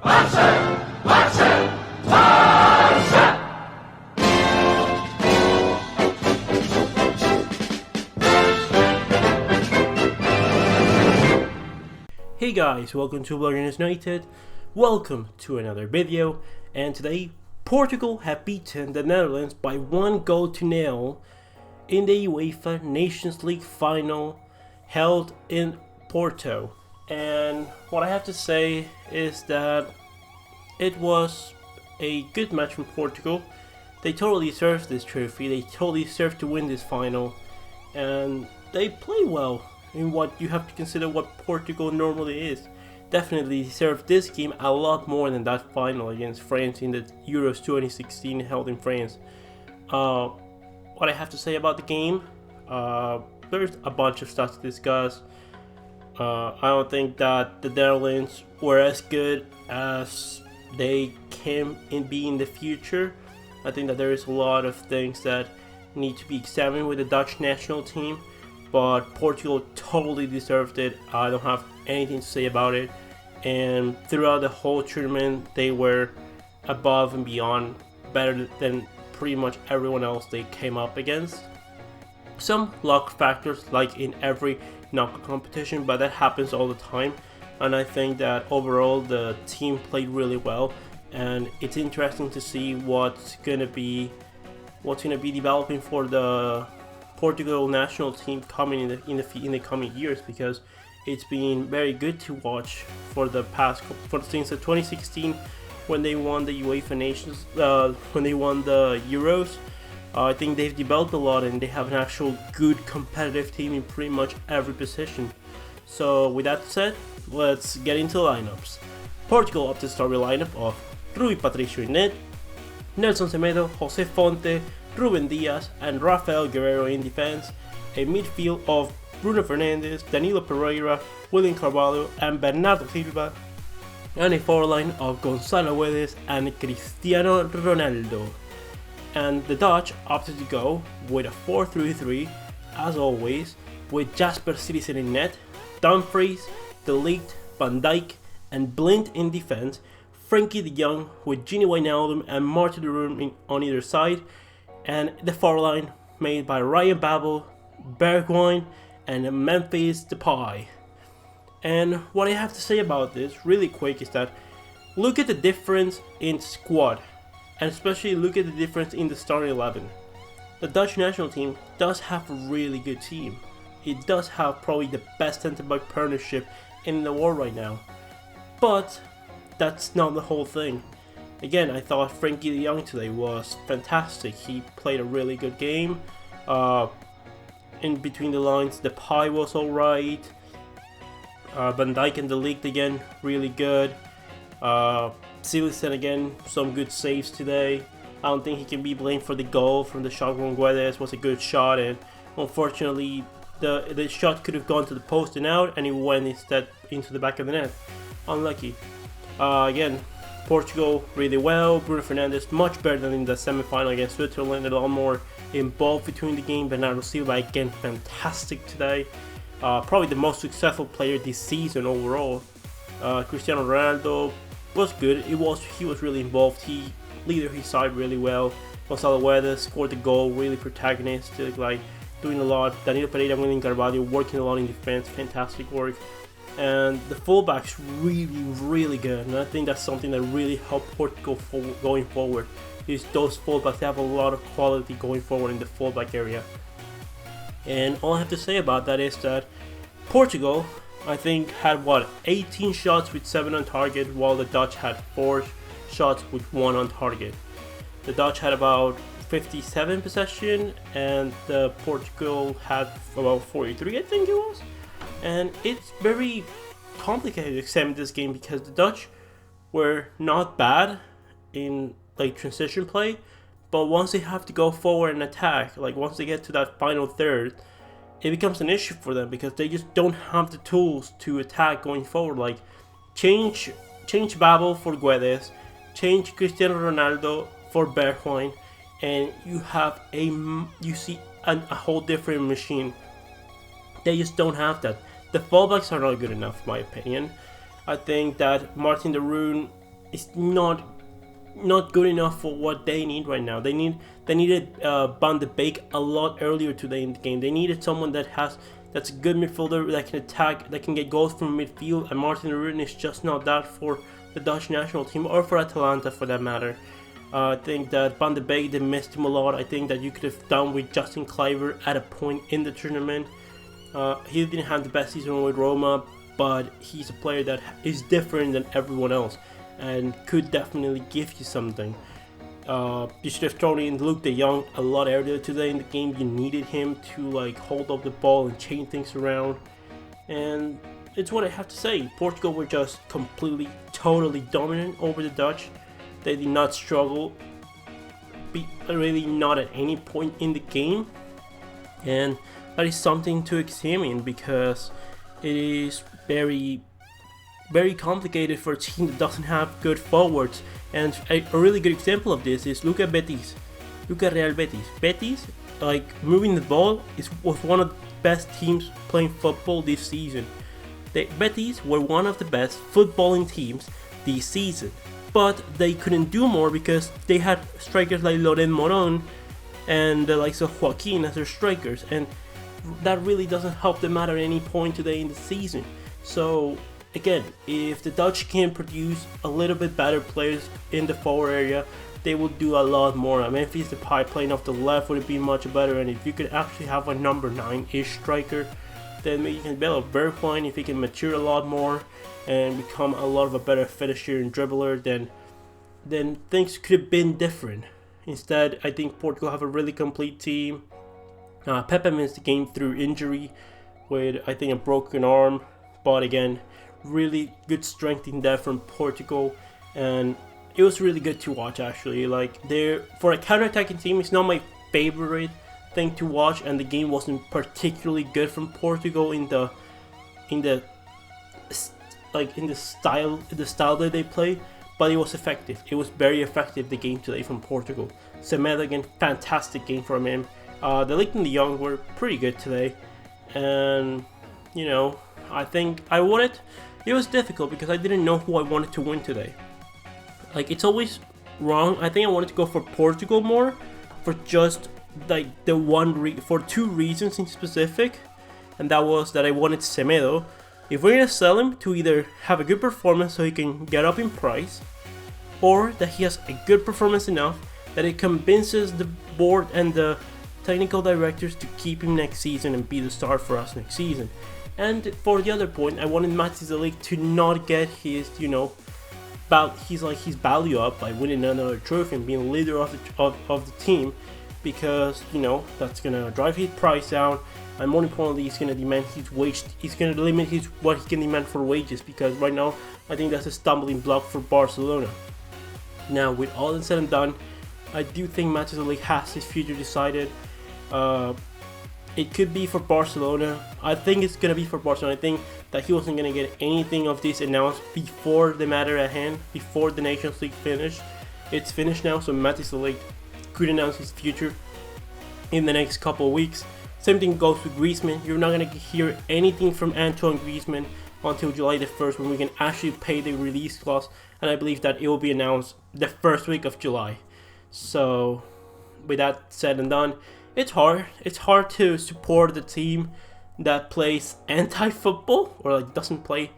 Hey guys, welcome to Ballon United. Welcome to another video, and today Portugal have beaten the Netherlands by 1-0 in the UEFA Nations League final held in Porto. And what I have to say is that it was a good match from Portugal. They totally deserved this trophy, they totally deserved to win this final, and they play well in what you have to consider what Portugal normally is. Definitely deserved this game a lot more than that final against France in the Euros 2016 held in France. What I have to say about the game, there's a bunch of stuff to discuss. I don't think that the Netherlands were as good as they can be in the future. I think that there is a lot of things that need to be examined with the Dutch national team. But Portugal totally deserved it. I don't have anything to say about it. And throughout the whole tournament, they were above and beyond, better than pretty much everyone else they came up against. Some luck factors, like in every knockout competition, but that happens all the time. And I think that overall the team played really well, and it's interesting to see what's gonna be developing for the Portugal national team coming in the coming years, because it's been very good to watch for the past since 2016 when they won the UEFA Nations when they won the Euros. I think they've developed a lot and they have an actual good competitive team in pretty much every position. So with that said, let's get into the lineups. Portugal opted to start with a lineup of Rui Patricio in net, Nelson Semedo, Jose Fonte, Ruben Diaz and Rafael Guerreiro in defense, a midfield of Bruno Fernandes, Danilo Pereira, William Carvalho and Bernardo Silva, and a forward line of Gonzalo Guedes and Cristiano Ronaldo. And the Dutch opted to go with a 4-3-3 as always, with Jasper Citizen in net, Dumfries, De Ligt, Van Dijk and Blind in defense, Frenkie de Jong with Gini Wijnaldum and Martin de Roon on either side, and the forward line made by Ryan Babel, Bergwijn and Memphis Depay. And what I have to say about this really quick is that look at the difference in squad, and especially look at the difference in the starting 11. The Dutch national team does have a really good team. It does have probably the best centre-back partnership in the world right now. But that's not the whole thing. Again, I thought Frenkie de Jong today was fantastic. He played a really good game. In between the lines, Depay was alright. Van Dijk and De Ligt again, really good. Silva again, some good saves today. I don't think he can be blamed for the goal from the shot from Guedes. Was a good shot, and unfortunately the shot could have gone to the post and out, and it went instead into the back of the net. Unlucky. Again, Portugal really well. Bruno Fernandes much better than in the semi-final against Switzerland. A lot more involved between the game. Bernardo Silva again fantastic today. Probably the most successful player this season overall. Cristiano Ronaldo was good. He was really involved. He led his side really well. Gonzalo Guedes scored the goal. Really protagonistic, like doing a lot. Danilo Pereira and William Carvalho working a lot in defense. Fantastic work. And the fullback's really good, and I think that's something that really helped Portugal going forward. Is those fullbacks have a lot of quality going forward in the fullback area. And all I have to say about that is that Portugal, I think, had 18 shots with 7 on target, while the Dutch had 4 shots with 1 on target. The Dutch had about 57 possession, and the Portugal had about 43, I think it was. And it's very complicated to examine this game because the Dutch were not bad in like transition play, but once they have to go forward and attack, like once they get to that final third, it becomes an issue for them because they just don't have the tools to attack going forward. Like change Babel for Guedes, change Cristiano Ronaldo for Bergwijn, and you see a whole different machine. They just don't have that. The fullbacks are not good enough, in my opinion. I think that Martin de Roon is not good enough for what they need right now. They needed Van de Beek a lot earlier today in the game. They needed someone that's a good midfielder that can attack, that can get goals from midfield, and Martin Rutten is just not that for the Dutch national team or for Atalanta for that matter. I think that Van de Beek, they missed him a lot. I think that you could have done with Justin Kluivert at a point in the tournament. He didn't have the best season with Roma, but he's a player that is different than everyone else and could definitely give you something. You should have thrown in Luke de Jong a lot earlier today in the game. You needed him to like hold up the ball and change things around, and it's what I have to say. Portugal were just completely, totally dominant over the Dutch. They did not struggle, really not at any point in the game, and that is something to examine because it is very, very complicated for a team that doesn't have good forwards. And a really good example of this is look at Betis. Look at Real Betis. Betis, like moving the ball, was one of the best teams playing football this season. Betis were one of the best footballing teams this season, but they couldn't do more because they had strikers like Loren Moron and the likes of Joaquin as their strikers, and that really doesn't help them out at any point today in the season. So again, if the Dutch can produce a little bit better players in the forward area, they will do a lot more. Memphis Depay playing off the left would be much better, and if you could actually have a number 9-ish striker, then maybe you can develop Bergwijn. If he can mature a lot more and become a lot of a better finisher and dribbler, then things could have been different. Instead, I think Portugal have a really complete team. Pepe missed the game through injury with, I think, a broken arm, but again, really good strength in depth from Portugal, and it was really good to watch actually. Like, they're, for a counter-attacking team, it's not my favorite thing to watch, and the game wasn't particularly good from Portugal in the style that they play, but it was effective. It was very effective, the game today from Portugal. Semedo again, fantastic game from him. The Ligt and the Young were pretty good today, and you know, I think I wanted. It was difficult because I didn't know who I wanted to win today. Like, it's always wrong. I think I wanted to go for Portugal more, for just like for two reasons in specific, and that was that I wanted Semedo. If we're gonna sell him, to either have a good performance so he can get up in price, or that he has a good performance enough that it convinces the board and the technical directors to keep him next season and be the star for us next season. And for the other point, I wanted Matthijs de Ligt to not get his, his value up by winning another trophy and being leader of the team, because that's gonna drive his price down, and more importantly, he's gonna demand his wage. He's gonna limit what he can demand for wages, because right now I think that's a stumbling block for Barcelona. Now, with all that said and done, I do think Matthijs de Ligt has his future decided. It could be for Barcelona. I think it's gonna be for Barcelona. I think that he wasn't gonna get anything of this announced before the matter at hand, before the Nations League finished. It's finished now, so Matthijs de Ligt could announce his future in the next couple of weeks. Same thing goes with Griezmann. You're not gonna hear anything from Antoine Griezmann until July the 1st, when we can actually pay the release clause, and I believe that it will be announced the first week of July. So, with that said and done, it's hard. It's hard to support the team that plays anti-football, or like doesn't play.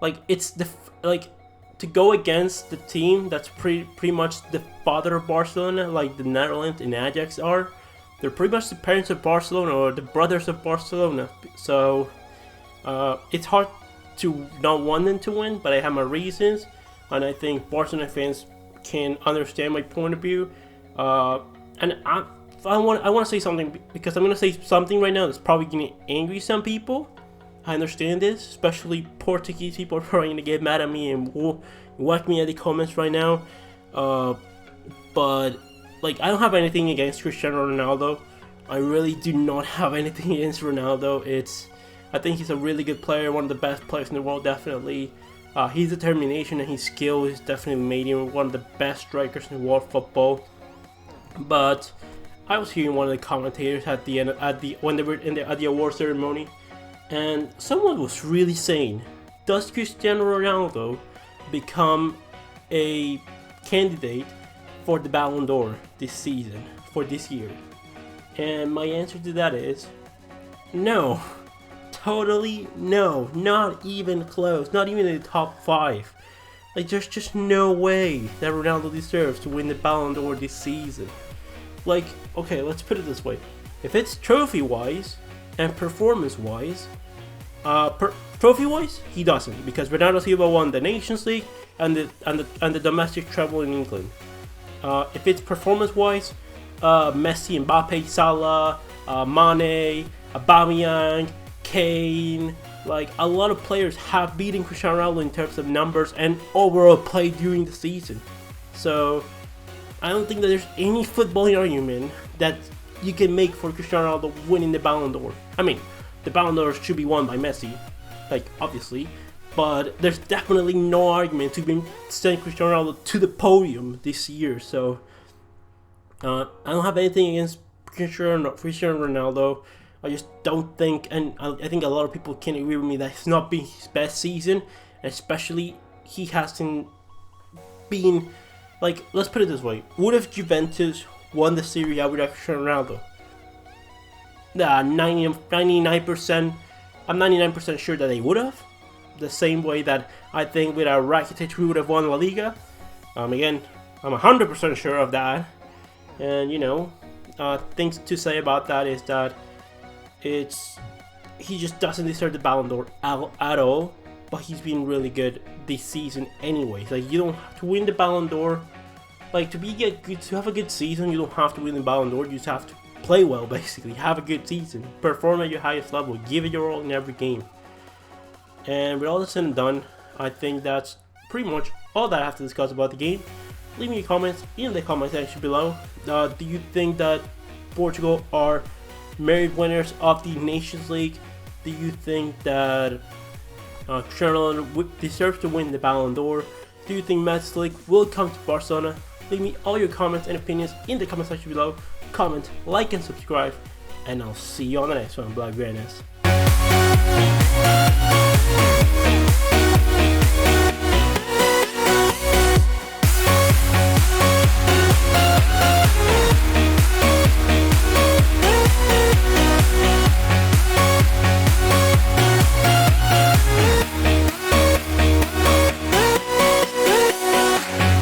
Like, it's to go against the team that's pretty much the father of Barcelona, like the Netherlands and Ajax are. They're pretty much the parents of Barcelona, or the brothers of Barcelona. So it's hard to not want them to win, but I have my reasons, and I think Barcelona fans can understand my point of view. And I want to say something, because I'm going to say something right now that's probably going to anger some people. I understand this, especially Portuguese people are probably going to get mad at me and whack me at the comments right now. But like, I don't have anything against Cristiano Ronaldo. I really do not have anything against Ronaldo. I think he's a really good player, one of the best players in the world, definitely. His determination and his skill has definitely made him one of the best strikers in world football. But I was hearing one of the commentators at the end, when they were at the award ceremony, and someone was really saying, does Cristiano Ronaldo become a candidate for the Ballon d'Or this season, for this year? And my answer to that is no. Totally no. Not even close. Not even in the top 5. Like, there's just no way that Ronaldo deserves to win the Ballon d'Or this season. Like, okay, let's put it this way. If it's trophy-wise and performance-wise, trophy-wise, he doesn't, because Bernardo Silva won the Nations League and the domestic treble in England. If it's performance-wise, Messi, Mbappe, Salah, Mane, Aubameyang, Kane, like a lot of players have beaten Cristiano Ronaldo in terms of numbers and overall play during the season. So I don't think that there's any footballing argument that you can make for Cristiano Ronaldo winning the Ballon d'Or. I mean, the Ballon d'Or should be won by Messi, like obviously, but there's definitely no argument to send Cristiano Ronaldo to the podium this year. So I don't have anything against Cristiano Ronaldo. I just don't think, and I think a lot of people can agree with me, that it's not been his best season, especially he hasn't been, like, let's put it this way, what if Juventus won the Serie A without Cristiano Ronaldo? 99%, I'm 99% sure that they would have, the same way that I think without Rakitic we would have won La Liga. Again, I'm 100% sure of that, and you know, things to say about that is that he just doesn't deserve the Ballon d'Or at all, but he's been really good this season anyways. Like, you don't have to win the Ballon d'Or, like, to have a good season, you don't have to win the Ballon d'Or, you just have to play well, basically, have a good season, perform at your highest level, give it your all in every game. And with all this said and done, I think that's pretty much all that I have to discuss about the game. Leave me your comments in the comment section below. Do you think that Portugal are merit winners of the Nations League? Do you think that Cristiano Ronaldo deserves to win the Ballon d'Or? Do you think Messi League will come to Barcelona? Leave me all your comments and opinions in the comment section below. Comment, like, and subscribe, and I'll see you on the next one. Guedes.